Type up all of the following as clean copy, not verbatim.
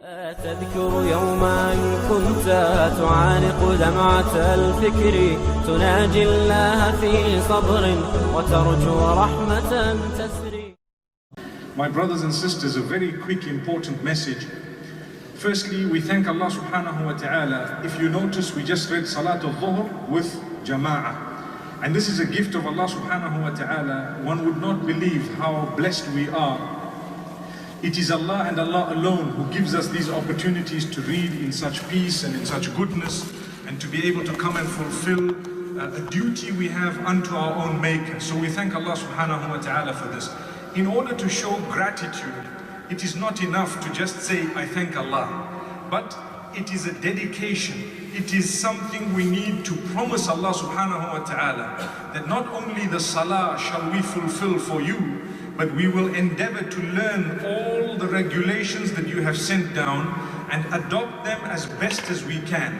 تذكر يوما كنت تعانق دمعة الفكر تناجي الله في صبر وترجو رحمة تسري. My brothers and sisters, a very quick important message. Firstly, we thank Allah subhanahu wa ta'ala. If you notice, we just read Salat al-Dhuhr with Jama'ah. And this is a gift of Allah subhanahu wa ta'ala. One would not believe how blessed we are. It is Allah and Allah alone who gives us these opportunities to read in such peace and in such goodness, and to be able to come and fulfill a duty we have unto our own Maker. So we thank Allah subhanahu wa ta'ala for this. In order to show gratitude, it is not enough to just say, I thank Allah, but it is a dedication. It is something we need to promise Allah subhanahu wa ta'ala, that not only the salah shall we fulfill for you, but we will endeavor to learn all the regulations that you have sent down and adopt them as best as we can.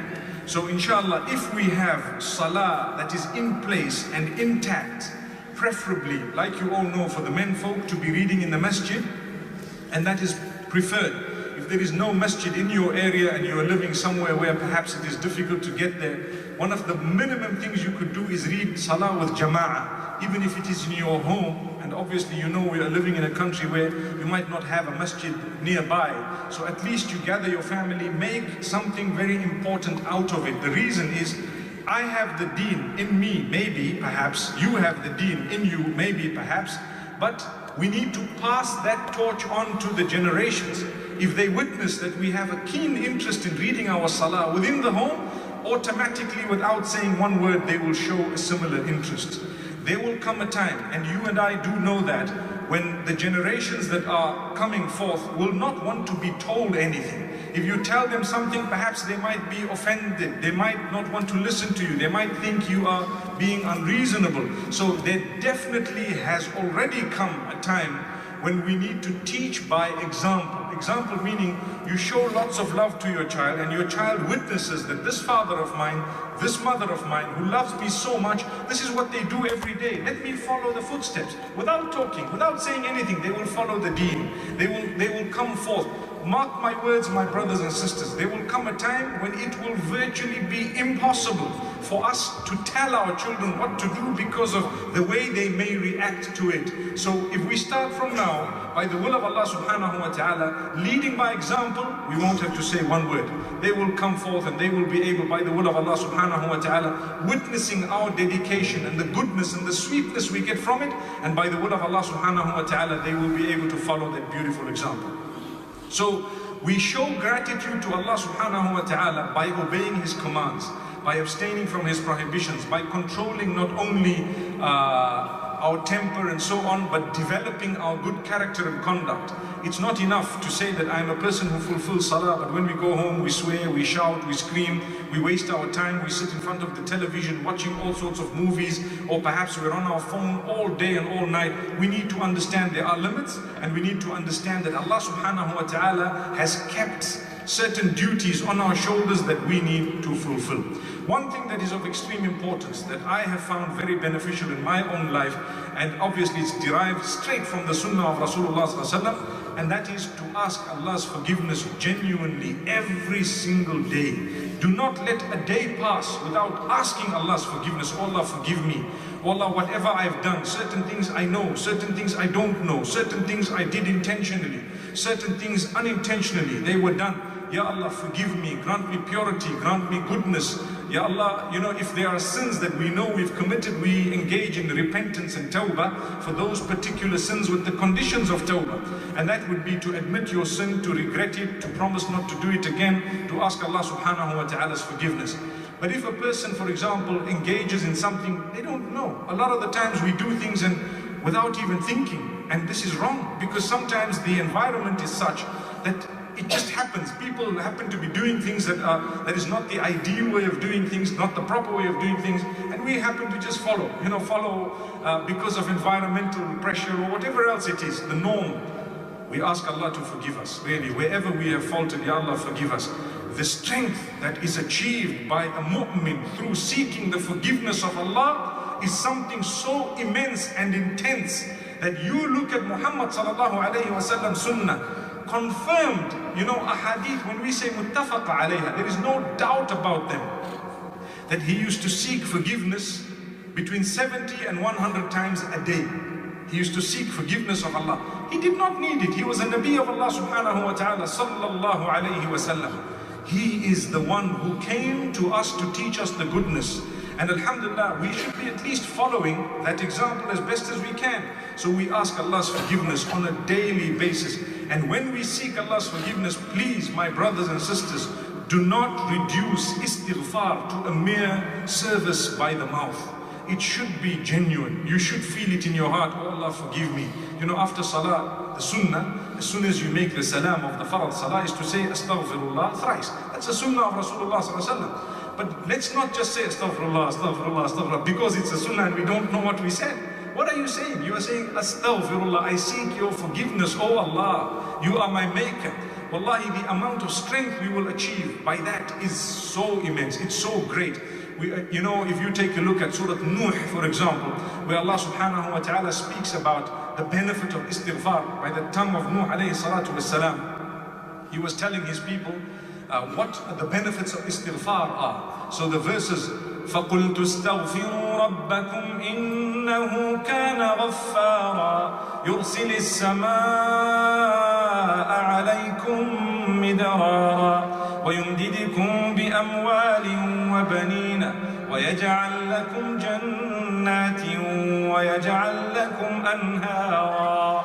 So inshallah, if we have salah that is in place and intact, preferably, like you all know, for the men folk to be reading in the masjid, and that is preferred. If there is no masjid in your area and you are living somewhere where perhaps it is difficult to get there, one of the minimum things you could do is read salah with jama'ah, even if it is in your home. And obviously, you know, we are living in a country where you might not have a masjid nearby. So at least you gather your family, make something very important out of it. The reason is, I have the deen in me, maybe, perhaps. You have the deen in you, maybe, perhaps. But we need to pass that torch on to the generations. If they witness that we have a keen interest in reading our salah within the home, automatically, without saying one word, they will show a similar interest. There will come a time, and you and I do know that, when the generations that are coming forth will not want to be told anything. If you tell them something, perhaps they might be offended. They might not want to listen to you. They might think you are being unreasonable. So there definitely has already come a time when we need to teach by example. Example meaning you show lots of love to your child, and your child witnesses that this father of mine, this mother of mine who loves me so much, this is what they do every day. Let me follow the footsteps. Without talking, without saying anything, they will follow the deen. They will come forth. Mark my words, my brothers and sisters, there will come a time when it will virtually be impossible for us to tell our children what to do because of the way they may react to it. So if we start from now, by the will of Allah subhanahu wa ta'ala, leading by example, we won't have to say one word. They will come forth and they will be able, by the will of Allah subhanahu wa ta'ala, witnessing our dedication and the goodness and the sweetness we get from it, and by the will of Allah subhanahu wa ta'ala, they will be able to follow that beautiful example. So we show gratitude to Allah subhanahu wa ta'ala by obeying His commands, by abstaining from His prohibitions, by controlling not only our temper and so on, but developing our good character and conduct. It's not enough to say that I'm a person who fulfills salah, but when we go home we swear, we shout, we scream, we waste our time, we sit in front of the television watching all sorts of movies, or perhaps we're on our phone all day and all night. We need to understand there are limits, and we need to understand that Allah subhanahu wa ta'ala has kept certain duties on our shoulders that we need to fulfill. One thing that is of extreme importance that I have found very beneficial in my own life, and obviously it's derived straight from the sunnah of Rasulullah sallallahu alaihi wasallam, and that is to ask Allah's forgiveness genuinely every single day. Do not let a day pass without asking Allah's forgiveness. Oh Allah, forgive me. Oh Allah, whatever I've done, certain things I know, certain things I don't know, certain things I did intentionally, certain things unintentionally, they were done. Ya Allah, forgive me, grant me purity, grant me goodness. Ya Allah, you know, if there are sins that we know we've committed, we engage in repentance and tawbah for those particular sins with the conditions of tawbah. And that would be to admit your sin, to regret it, to promise not to do it again, to ask Allah subhanahu wa ta'ala's forgiveness. But if a person, for example, engages in something they don't know, a lot of the times we do things and without even thinking, and this is wrong, because sometimes the environment is such that it just happens. People happen to be doing things that is not the ideal way of doing things, not the proper way of doing things, and we happen to just follow, because of environmental pressure or whatever else it is, the norm. We ask Allah to forgive us, really. Wherever we have faltered, Ya Allah, forgive us. The strength that is achieved by a mu'min through seeking the forgiveness of Allah is something so immense and intense that you look at Muhammad sallallahu alayhi wa sallam sunnah. confirmed, ahadith, when we say muttafaqa alayha, there is no doubt about them, that he used to seek forgiveness between 70 and 100 times a day. He used to seek forgiveness of Allah. He did not need it. He was a Nabi of Allah subhanahu wa ta'ala, sallallahu alayhi wa sallam. He is the one who came to us to teach us the goodness. And alhamdulillah, we should be at least following that example as best as we can. So we ask Allah's forgiveness on a daily basis. And when we seek Allah's forgiveness, please, my brothers and sisters, do not reduce istighfar to a mere service by the mouth. It should be genuine. You should feel it in your heart. Oh Allah, forgive me. After salah, the sunnah, as soon as you make the salam of the farad salah, is to say astaghfirullah thrice. That's the sunnah of Rasulullah sallallahu alaihi wasallam. But let's not just say astaghfirullah, astaghfirullah, astaghfirullah, because it's a sunnah and we don't know what we said. What are you saying? You are saying astaghfirullah, I seek your forgiveness, oh Allah, you are my maker. Wallahi, the amount of strength we will achieve by that is so immense, it's so great. If you take a look at Surah Nuh, for example, where Allah subhanahu wa ta'ala speaks about the benefit of istighfar by the tongue of Nuh alayhi salatu wassalam, he was telling his people what the benefits of istighfar are. So the verses, فَقُلْتُ اسْتَغْفِرُوا رَبَّكُمْ إِنَّهُ كَانَ غَفَّارًا يُرْسِلِ السَّمَاءَ عَلَيْكُمْ مِدْرَارًا ويمددكم بأموال وبنين ويجعل لكم جنات ويجعل لكم أنهارا.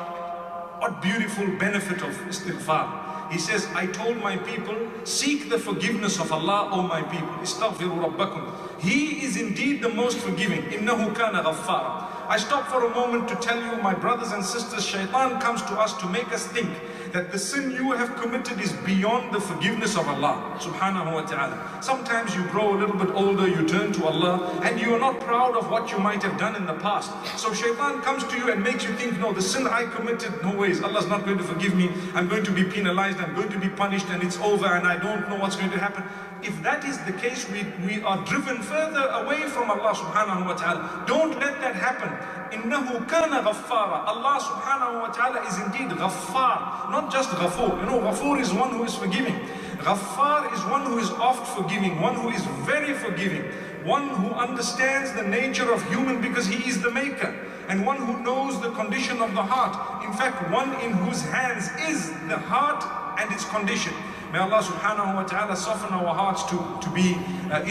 What beautiful benefit of istighfar. He says, I told my people, seek the forgiveness of Allah, O my people. Istaghfiru rabbakum. He is indeed the most forgiving. Innahu kana ghaffara. I stop for a moment to tell you, my brothers and sisters, shaitan comes to us to make us think that the sin you have committed is beyond the forgiveness of Allah subhanahu wa ta'ala. Sometimes you grow a little bit older, you turn to Allah, and you are not proud of what you might have done in the past. So shaitan comes to you and makes you think, no, the sin I committed, no ways, Allah's not going to forgive me, I'm going to be penalized, I'm going to be punished, and it's over, and I don't know what's going to happen. If that is the case, we are driven further away from Allah subhanahu wa ta'ala. Don't let that happen. Innahu kana ghaffara. Allah subhanahu wa ta'ala is indeed ghaffar, not just ghafoor. Ghafoor is one who is forgiving. Ghaffar is one who is oft forgiving, one who is very forgiving, one who understands the nature of human because he is the maker, and one who knows the condition of the heart. In fact, one in whose hands is the heart and its condition. May Allah subhanahu wa ta'ala soften our hearts to be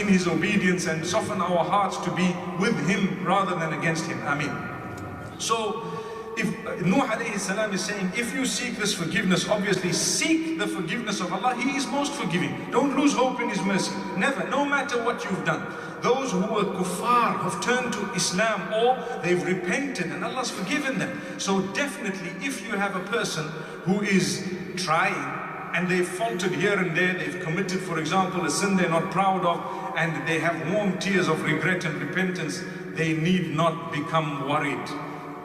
in His obedience, and soften our hearts to be with Him rather than against Him. Ameen. So, if Nuh alayhi salam is saying, if you seek this forgiveness, obviously seek the forgiveness of Allah. He is most forgiving. Don't lose hope in His mercy. Never, no matter what you've done. Those who were kuffar, have turned to Islam, or they've repented and Allah's forgiven them. So definitely, if you have a person who is trying, and they've faltered here and there, they've committed, for example, a sin they're not proud of, and they have warm tears of regret and repentance, they need not become worried.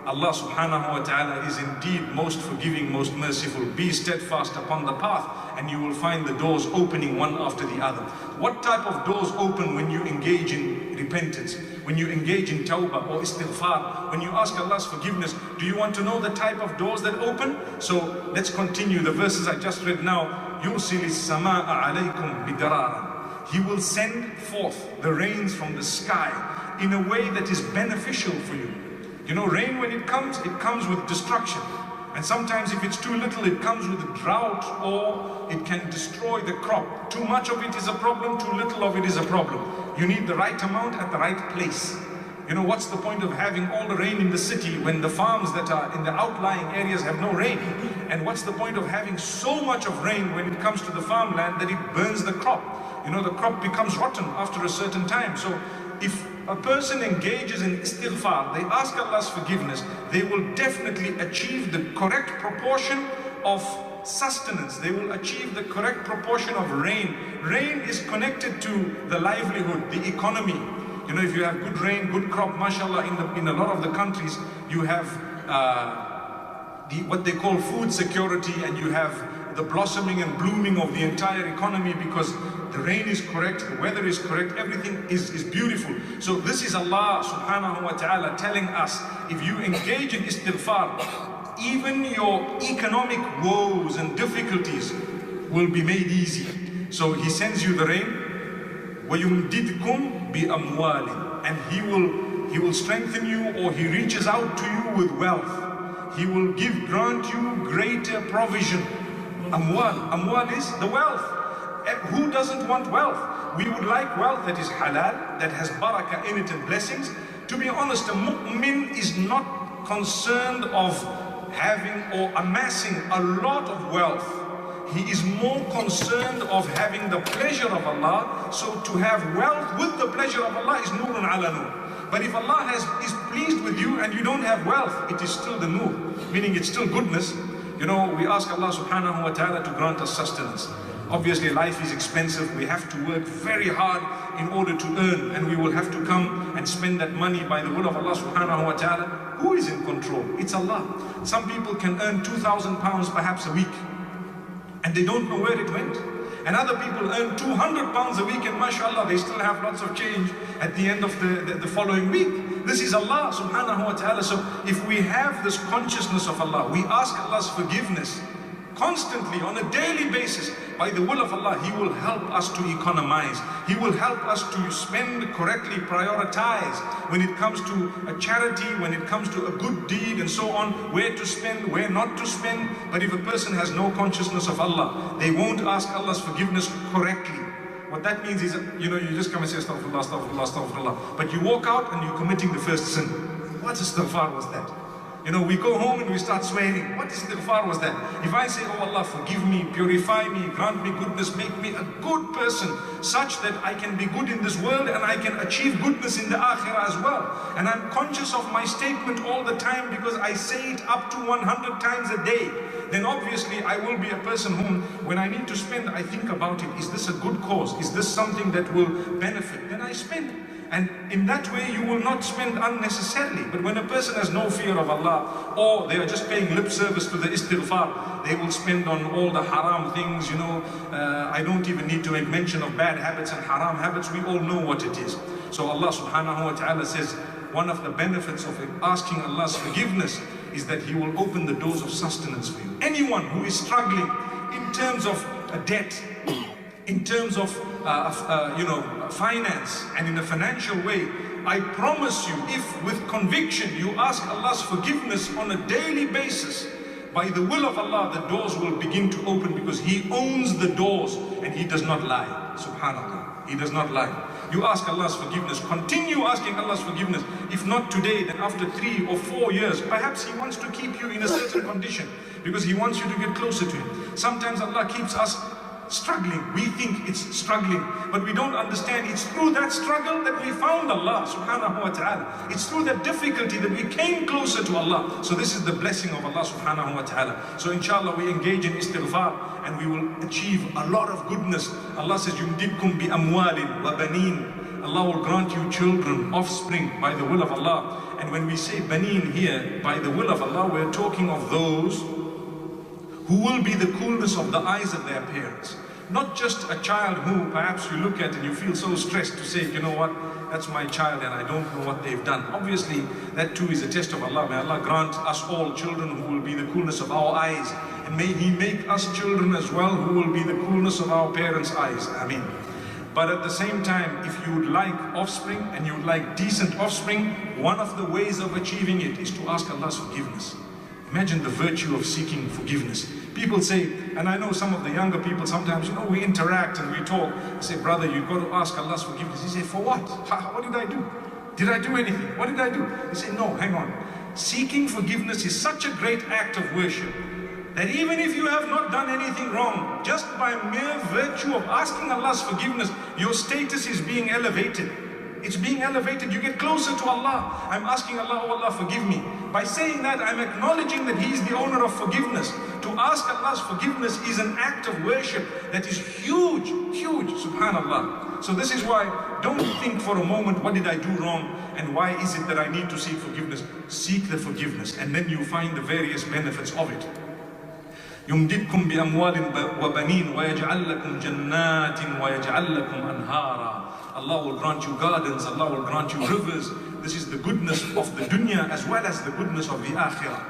Allah subhanahu wa ta'ala is indeed most forgiving, most merciful. Be steadfast upon the path, and you will find the doors opening one after the other. What type of doors open when you engage in repentance? When you engage in tawbah or istighfar? When you ask Allah's forgiveness? Do you want to know the type of doors that open? So let's continue the verses I just read now. يُرْسِلِ السَّمَاءَ عَلَيْكُمْ بِدَرَارًا. He will send forth the rains from the sky in a way that is beneficial for you. Rain, when it comes with destruction. And sometimes if it's too little, it comes with a drought, or it can destroy the crop. Too much of it is a problem, too little of it is a problem. You need the right amount at the right place. What's the point of having all the rain in the city when the farms that are in the outlying areas have no rain? And what's the point of having so much of rain when it comes to the farmland that it burns the crop? The crop becomes rotten after a certain time. So if a person engages in istighfar, they ask Allah's forgiveness, they will definitely achieve the correct proportion of sustenance. They will achieve the correct proportion of rain. Rain is connected to the livelihood, the economy. If you have good rain, good crop, mashallah, in a lot of the countries, you have what they call food security, and you have the blossoming and blooming of the entire economy because the rain is correct, the weather is correct, everything is beautiful. So this is Allah subhanahu wa ta'ala telling us, if you engage in istighfar, even your economic woes and difficulties will be made easy. So He sends you the rain, وَيُمْدِدْكُمْ بِأَمْوَالٍ, and He will strengthen you, or He reaches out to you with wealth. He will grant you greater provision. Amwal is the wealth. Who doesn't want wealth? We would like wealth that is halal, that has barakah in it and blessings. To be honest, a mu'min is not concerned of having or amassing a lot of wealth. He is more concerned of having the pleasure of Allah. So to have wealth with the pleasure of Allah is nurun ala nur. But if Allah is pleased with you and you don't have wealth, it is still the nur, meaning it's still goodness. You know, we ask Allah subhanahu wa ta'ala to grant us sustenance. Obviously life is expensive, we have to work very hard in order to earn, and we will have to come and spend that money by the will of Allah subhanahu wa ta'ala. Who is in control? It's Allah. Some people can earn 2,000 pounds perhaps a week, and they don't know where it went. And other people earn 200 pounds a week, and mashallah, they still have lots of change at the end of the following week. This is Allah subhanahu wa ta'ala. So if we have this consciousness of Allah, we ask Allah's forgiveness constantly on a daily basis. By the will of Allah, He will help us to economize. He will help us to spend correctly, prioritize when it comes to a charity, when it comes to a good deed and so on, where to spend, where not to spend. But if a person has no consciousness of Allah, they won't ask Allah's forgiveness correctly. What that means is, you know, you just come and say astaghfirullah, astaghfirullah, astaghfirullah, but you walk out and you're committing the first sin. What istighfar was that? You know, we go home and we start swearing. What istighfar was that? If I say, oh Allah, forgive me, purify me, grant me goodness, make me a good person, such that I can be good in this world and I can achieve goodness in the akhirah as well. And I'm conscious of my statement all the time because I say it up to 100 times a day. Then obviously I will be a person whom, when I need to spend, I think about it. Is this a good cause? Is this something that will benefit? Then I spend. And in that way you will not spend unnecessarily. But when a person has no fear of Allah, or they are just paying lip service to the istighfar, they will spend on all the haram things, you know. I don't even need to make mention of bad habits and haram habits. We all know what it is. So Allah subhanahu wa ta'ala says, one of the benefits of asking Allah's forgiveness is that He will open the doors of sustenance for you. Anyone who is struggling in terms of a debt, in terms of finance, and in a financial way, I promise you, if with conviction you ask Allah's forgiveness on a daily basis, by the will of Allah, the doors will begin to open, because He owns the doors and He does not lie. Subhanallah, He does not lie. You ask Allah's forgiveness, continue asking Allah's forgiveness. If not today, then after 3 or 4 years, perhaps He wants to keep you in a certain condition because He wants you to get closer to Him. Sometimes Allah keeps us struggling. We think it's struggling, but we don't understand it's through that struggle that we found Allah subhanahu wa ta'ala. It's through that difficulty that we came closer to Allah. So this is the blessing of Allah subhanahu wa ta'ala. So inshallah we engage in istighfar and we will achieve a lot of goodness. Allah says, yumdidkum bi amwalin wa baneen. Allah will grant you children, offspring, by the will of Allah. And when we say baneen here, by the will of Allah, we're talking of those who will be the coolness of the eyes of their parents. Not just a child who perhaps you look at and you feel so stressed to say, you know what, that's my child and I don't know what they've done. Obviously, that too is a test of Allah. May Allah grant us all children who will be the coolness of our eyes. And may He make us children as well who will be the coolness of our parents' eyes. Ameen. But at the same time, if you would like offspring and you would like decent offspring, one of the ways of achieving it is to ask Allah's forgiveness. Imagine the virtue of seeking forgiveness. People say, and I know some of the younger people sometimes, you know, we interact and we talk. I say, brother, you've got to ask Allah's forgiveness. He say, for what? What did I do? Did I do anything? What did I do? He say, no, hang on. Seeking forgiveness is such a great act of worship that even if you have not done anything wrong, just by mere virtue of asking Allah's forgiveness, your status is being elevated. It's being elevated. You get closer to Allah. I'm asking Allah, oh Allah, forgive me. By saying that, I'm acknowledging that He is the owner of forgiveness. To ask Allah's forgiveness is an act of worship that is huge, huge, subhanallah. So this is why, don't think for a moment, what did I do wrong? And why is it that I need to seek forgiveness? Seek the forgiveness, and then you find the various benefits of it. يمددكم بأموال وبنين ويجعل لكم جنات ويجعل لكم أنهارا. Allah will grant you gardens, Allah will grant you rivers. This is the goodness of the dunya as well as the goodness of the akhirah.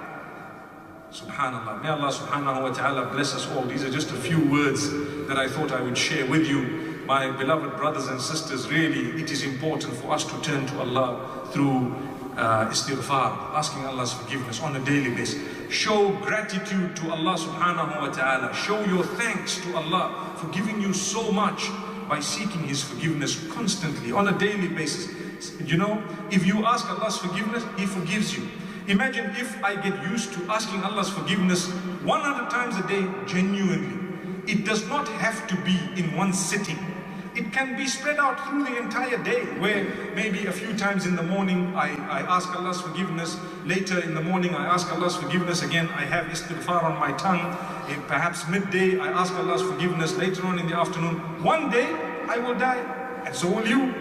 Subhanallah. May Allah subhanahu wa ta'ala bless us all. These are just a few words that I thought I would share with you. My beloved brothers and sisters, really, it is important for us to turn to Allah through istighfar, asking Allah's forgiveness on a daily basis. Show gratitude to Allah subhanahu wa ta'ala. Show your thanks to Allah for giving you so much by seeking His forgiveness constantly on a daily basis. You know, if you ask Allah's forgiveness, He forgives you. Imagine if I get used to asking Allah's forgiveness 100 times a day genuinely. It does not have to be in one sitting. It can be spread out through the entire day, where maybe a few times in the morning I ask Allah's forgiveness, later in the morning I ask Allah's forgiveness again, I have istighfar on my tongue, perhaps midday I ask Allah's forgiveness, later on in the afternoon. One day I will die, and so will you.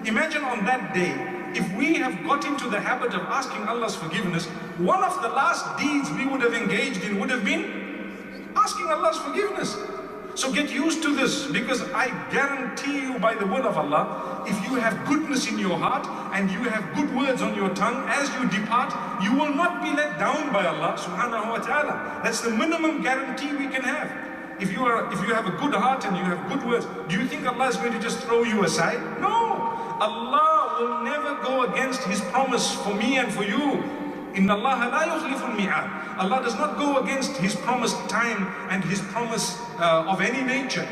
Imagine on that day, if we have got into the habit of asking Allah's forgiveness, one of the last deeds we would have engaged in would have been asking Allah's forgiveness. So get used to this, because I guarantee you by the word of Allah, if you have goodness in your heart and you have good words on your tongue, as you depart, you will not be let down by Allah subhanahu wa ta'ala. That's the minimum guarantee we can have. If you have a good heart and you have good words, do you think Allah is going to just throw you aside? No! Allah will never go against His promise for me and for you. Inna Allah la yukhliful mi'ad. Allah does not go against His promised time and His promise of any nature.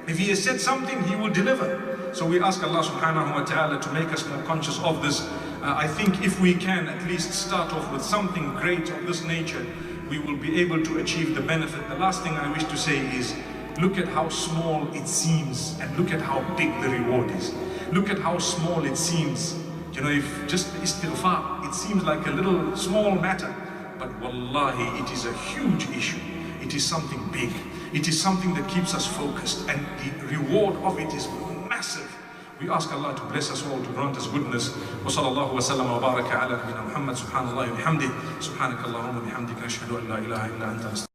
If He has said something, He will deliver. So we ask Allah subhanahu wa ta'ala to make us more conscious of this. I think if we can at least start off with something great of this nature, we will be able to achieve the benefit. The last thing I wish to say is, look at how small it seems and look at how big the reward is. Look at how small it seems. You know, if just istighfar, it seems like a little small matter, but wallahi, it is a huge issue. It is something big. It is something that keeps us focused, and the reward of it is massive. We ask Allah to bless us all, to grant us goodness. Wa sallallahu wa sallam wa baraka ala nabina Muhammad, subhanallah wa bihamdih, subhanakallahumma bihamdika, ashhadu an la ilaha illa anta.